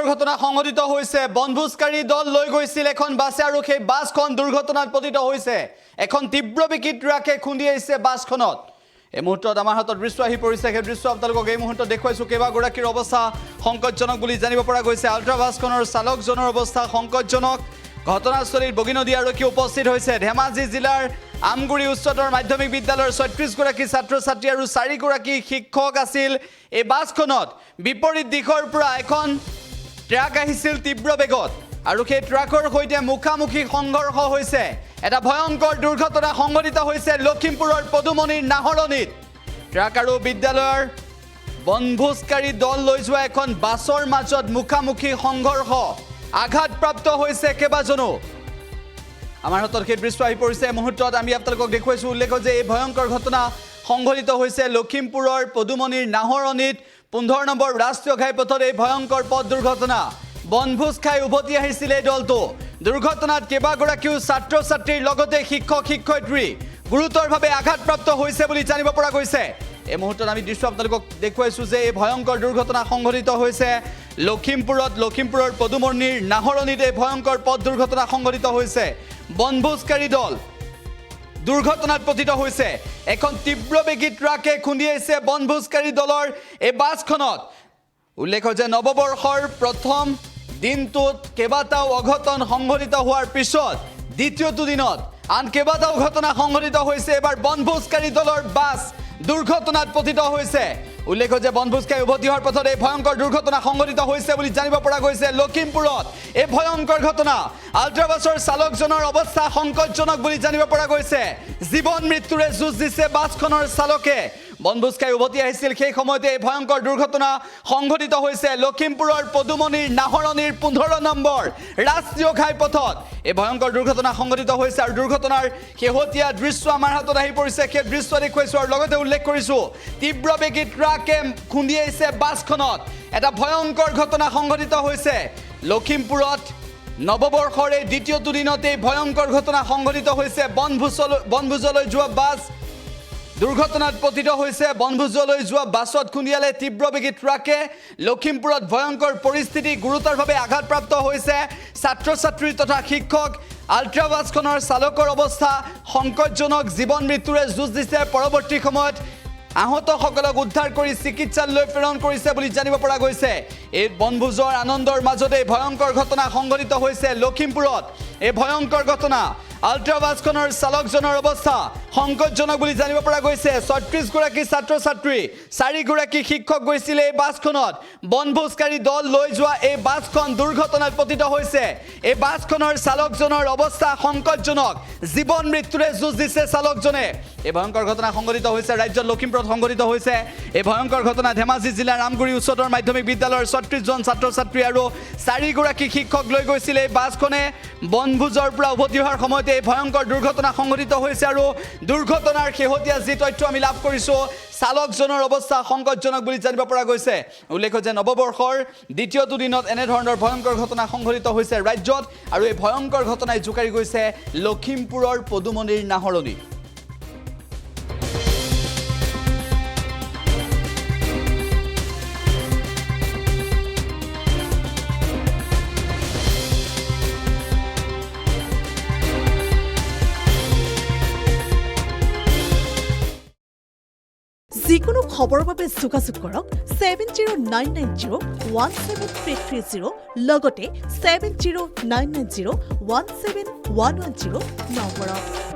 ঘটনা সংঘটিত হৈছে বনভোজকাৰী দল লৈ গৈছিল এখন বাছে আৰু সেই বাছখন দুৰ্ঘটনাত পতিত হৈছে এখন তীব্ৰ বিকৃত ট্ৰাকে খুন্দি আহিছে বাছখনত এই মুহূৰ্তত আমাৰ হাতত দৃশ্য আহি পৰিছে সেই দৃশ্য আপোনালোকক এই মুহূৰ্তত দেখুৱাইছো কেইবাগৰাকীৰ অৱস্থা সংকটজনক বুলি জানিব পৰা গৈছে আল্ট্ৰা বাছখনৰ চালকজনৰ অৱস্থা সংকটজনক ঘটনাস্থলীত বগিনদী আৰক্ষী উপস্থিত হৈছে ধেমাজি জিলাৰ আমগুৰি উচ্চতৰ মাধ্যমিক বিদ্যালয়ৰ ৩৬ গৰাকী ছাত্ৰ ছাত্ৰী আৰু ৪ গৰাকী শিক্ষক আছিল এই বাছখনত বিপৰীত দিশৰ পৰা এখন ট্ৰাক আহিছিল তীব্ৰ বেগত আৰু সেই ট্ৰাকৰ সৈতে মুখামুখি সংঘৰ্ষ হৈছে এটা ভয়ংকৰ দুৰ্ঘটনা সংঘটিত হৈছে লখিমপুৰৰ পদুমণিৰ নাহৰণিত ট্ৰাক আৰু বিদ্যালয়ৰ বনভোজকাৰী দল লৈ যোৱা এখন বাছৰ মাজত মুখামুখি সংঘৰ্ষ আঘাতপ্ৰাপ্ত হৈছে কেবাজনো আমাৰ হাতত সেই দৃশ্য আহি পৰিছে মুহূৰ্তত আমি আপোনালোকক দেখুৱাইছো উল্লেখ যে এই ভয়ংকৰ ঘটনা সংঘটিত হৈছে লখিমপুৰৰ পদুমণিৰ নাহৰণিত 15 নম্বৰ ৰাষ্ট্ৰীয় ঘাইপথত এই ভয়ংকৰ পথ দুৰ্ঘটনা বনভোজ খাই উভতি আহিছিল এই দলটো দুৰ্ঘটনাত কেবাগৰাকীও ছাত্ৰ ছাত্ৰীৰ লগতে শিক্ষক শিক্ষয়িত্ৰী গুৰুতৰভাৱে আঘাতপ্ৰাপ্ত হৈছে বুলি জানিব পৰা গৈছে এই মুহূৰ্তত আমি দৃশ্য আপোনালোকক দেখুৱাইছো যে এই ভয়ংকৰ দুৰ্ঘটনা সংঘটিত হৈছে লখিমপুৰৰ পদুমণিৰ নাহৰণিত এই ভয়ংকৰ পথ দুৰ্ঘটনা সংঘটিত হৈছে বনভোজকাৰী দল দুৰ্ঘটনাত পতিত হৈছে এখন তীব্ৰবেগী ট্ৰাকে খুন্দি আহিছে বনভোজকাৰী দলৰ এই বাছখনত উল্লেখ যে নৱবৰ্ষৰ প্ৰথম দিনটোত কেইবাটাও অঘটন সংঘটিত হোৱাৰ পিছত দ্বিতীয়টো দিনত আন কেইবাটাও ঘটনা সংঘটিত হৈছে এবাৰ বনভোজকাৰী দলৰ বাছ দুৰ্ঘটনাত পতিত হৈছে উল্লেখ যে বনভোজ খাই উভতি হোৱাৰ পথত এই ভয়ংকৰ দুৰ্ঘটনা সংঘটিত হৈছে বুলি জানিব পৰা গৈছে লখিমপুৰত এই ভয়ংকৰ ঘটনা আল্ট্ৰা বাছৰ চালকজনৰ অৱস্থা সংকটজনক বুলি জানিব পৰা গৈছে জীৱন মৃত্যুৰে যুঁজ দিছে বাছখনৰ চালকে বনভোজ খাই উভতি আহিছিল সেই সময়তে এই ভয়ংকৰ দুৰ্ঘটনা সংঘটিত হৈছে লখিমপুৰৰ পদুমণিৰ নাহৰণিৰ 15 নম্বৰ ৰাষ্ট্ৰীয় ঘাইপথত এই ভয়ংকৰ দুৰ্ঘটনা সংঘটিত হৈছে আৰু দুৰ্ঘটনাৰ শেহতীয়া দৃশ্য আমাৰ হাতত আহি পৰিছে সেই দৃশ্য দেখুৱাইছো আৰু লগতে উল্লেখ কৰিছো তীব্ৰবেগী ট্ৰাকে খুন্দি আহিছে বাছখনত এটা ভয়ংকৰ ঘটনা সংঘটিত হৈছে লখিমপুৰত নৱবৰ্ষৰ এই দ্বিতীয়টো দিনতে ভয়ংকৰ ঘটনা সংঘটিত হৈছে বনভোজলৈ যোৱা বাছ দুৰ্ঘটনাত পতিত হৈছে বনভোজলৈ যোৱা বাছত খুন্দিয়ালে তীব্ৰবেগী ট্ৰাকে লখিমপুৰত ভয়ংকৰ পৰিস্থিতি গুৰুতৰভাৱে আঘাতপ্ৰাপ্ত হৈছে ছাত্ৰ ছাত্ৰী তথা শিক্ষক আল্ট্ৰা বাছখনৰ চালকৰ অৱস্থা সংকটজনক জীৱন মৃত্যুৰে যুঁজ দিছে পৰৱৰ্তী সময়ত আহতসকলক উদ্ধাৰ কৰি চিকিৎসালয়লৈ প্ৰেৰণ কৰিছে বুলি জানিব পৰা গৈছে এই বনভোজৰ আনন্দৰ মাজতে ভয়ংকৰ ঘটনা সংঘটিত হৈছে লখিমপুৰত এই ভয়ংকৰ ঘটনা আল্ট্ৰা বাছখনৰ চালকজনৰ অৱস্থা সংকটজনক বুলি জানিব পৰা গৈছে ৩৬ গৰাকী ছাত্ৰ ছাত্ৰী ৪ গৰাকী শিক্ষক গৈছিল এই বাছখনত বনভোজকাৰী দল লৈ যোৱা এই বাছখন দুৰ্ঘটনাত পতিত হৈছে এই বাছখনৰ চালকজনৰ অৱস্থা সংকটজনক জীৱন মৃত্যুৰে যুঁজ দিছে চালকজনে এই ভয়ংকৰ ঘটনা সংঘটিত হৈছে ৰাজ্যৰ লখিমপুৰত সংঘটিত হৈছে এই ভয়ংকৰ ঘটনা ধেমাজি জিলাৰ আমগুৰি উচ্চতৰ মাধ্যমিক বিদ্যালয়ৰ ৩৬ জন ছাত্ৰ ছাত্ৰী আৰু ৪ গৰাকী শিক্ষক লৈ গৈছিল এই বাছখনে বনভোজৰ পৰা উভতি হোৱাৰ সময়ত এই ভয়ংকৰ দুৰ্ঘটনা সংঘটিত হৈছে আৰু দুৰ্ঘটনাৰ শেহতীয়া যি তথ্য আমি লাভ কৰিছো চালকজনৰ অৱস্থা সংকটজনক বুলি জানিব পৰা গৈছে উল্লেখ যে নৱবৰ্ষৰ দ্বিতীয়টো দিনত এনে ধৰণৰ ভয়ংকৰ ঘটনা সংঘটিত হৈছে ৰাজ্যত আৰু এই ভয়ংকৰ ঘটনাই জোকাৰি গৈছে লখিমপুৰৰ পদুমণিৰ নাহৰণি যিকোনো খবৰৰ বাবে যোগাযোগ কৰক 7099017330 লগতে 7099017110 নম্বৰত